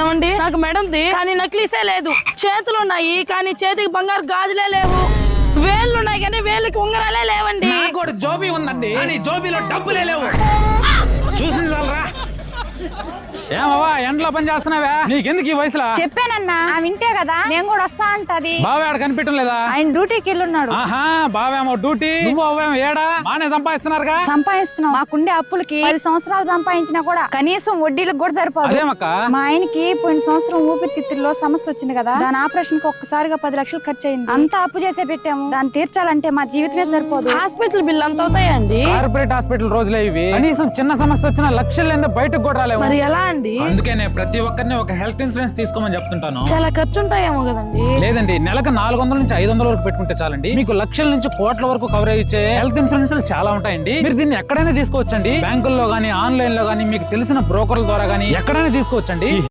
ఏమండి నాకు మెడంది కానీ నక్లీసే లేదు, చేతులు ఉన్నాయి కానీ చేతికి బంగారు గాజులే లేవు, వేళ్ళు ఉన్నాయి కానీ వేళ్ళకి ఉంగరాలే లేవండి. కూడా జోబీ ఉందండి కానీ జోబీలో డబ్బులే లేవు. చూసింది చాలరా. ఏమవ్వా ఎండలో పని చేస్తున్నావా? నీకెందుకు ఈ వయసులో? చెప్పానన్నా వింటే కదా నేను కూడా వస్తా అంటది. బావ ఆడ కనిపించడం లేదా? ఆయన డ్యూటీకి వెళ్ళున్నాడు. ఆహా, బావేమో డ్యూటీ, నువ్వు అవ్వేమో ఏడా? బానే సంపాదిస్తున్నారుగా. సంపాదిస్తున్నాం. మాకుండే అప్పులకి 10 సంవత్సరాలు సంపాదించినా కూడా కనీసం వడ్డీలకు కూడా సరిపోదు. అదేమక్క? మా ఆయనకి పోయిన సంవత్సరం ఊపిరితిత్తుల్లో సమస్య వచ్చింది కదా, దాని ఆపరేషన్ కి ఒక్కసారిగా 10 లక్షలు ఖర్చు అయింది. అంతా అప్పు చేసే పెట్టాము, దాన్ని తీర్చాలంటే మా జీవితమే సరిపోదు. హాస్పిటల్ బిల్ అంత అవుతాయండి? కార్పొరేట్ హాస్పిటల్ రోజులే ఇవి. కనీసం చిన్న సమస్య వచ్చినా లక్షలు లేదా బయటకు కూడా రాలేవు. మరి ఎలా అండి? అందుకే నేను ప్రతి ఒక్కరిని ఒక హెల్త్ ఇన్సూరెన్స్ తీసుకోమని చెప్తుంటాను. చాలా ఖర్చు ఉంటాయేమో కదండి? లేదండి, నెలకు 400 నుంచి 500 వరకు పెట్టుకుంటే చాలండి. మీకు లక్షల నుంచి కోట్ల వరకు కవరేజ్ ఇచ్చే హెల్త్ ఇన్సూరెన్స్ చాలా ఉంటాయండి. మీరు దీన్ని ఎక్కడైనా తీసుకోవచ్చండి. బ్యాంకుల్లో గానీ, ఆన్లైన్ లో గానీ, మీకు తెలిసిన బ్రోకర్ల ద్వారా గానీ ఎక్కడైనా తీసుకోవచ్చండి.